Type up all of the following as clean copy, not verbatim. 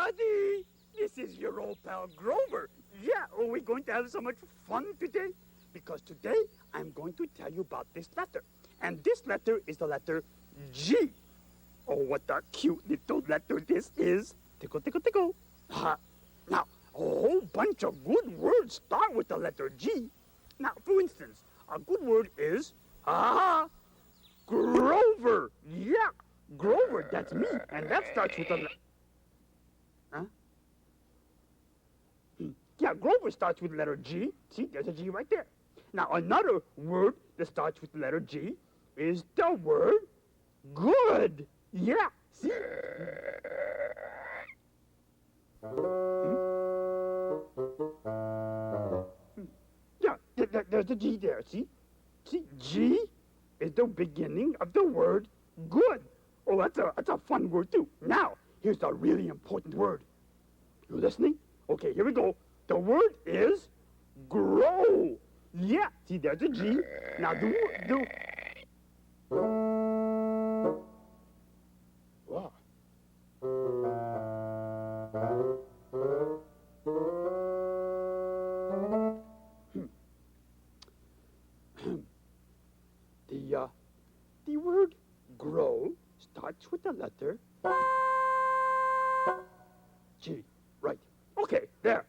everybody! This is your old pal Grover. Yeah, are we going to have so much fun today? Because today I'm going to tell you about this letter. And this letter is the letter G. Oh, what a cute little letter this is. Tickle, tickle, tickle. Now, a whole bunch of good words start with the letter G. Now, for instance, a good word is, Grover. Yeah, Grover, that's me. And that starts with the letter. Yeah, Grover starts with the letter G. See, there's a G right there. Now, another word that starts with the letter G is the word good. Yeah, see? Yeah, there's the G there, see? See, G is the beginning of the word good. Oh, that's a fun word, too. Now, here's a really important word. You listening? Okay, here we go. The word is grow. Yeah, see, there's a G. Now, Wow. The word grow starts with the letter G. Right. Okay, there.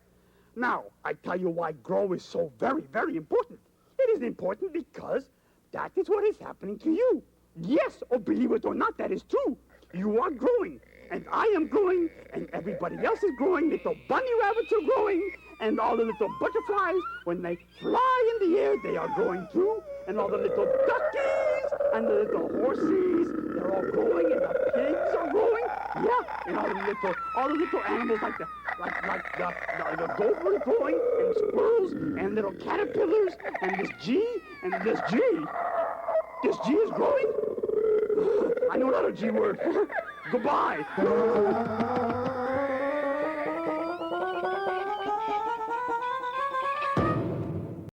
Now, I tell you why grow is so very, very important. It is important because that is what is happening to you. Yes, or believe it or not, that is true. You are growing, and I am growing, and everybody else is growing. Little bunny rabbits are growing, and all the little butterflies, when they fly in the air, they are growing too. And all the little duckies and the little horses, they're all growing, and the pigs are growing. Yeah, and all the little animals like the gopher is growing, and squirrels, and little caterpillars, and this G is growing? I know another G word. Goodbye.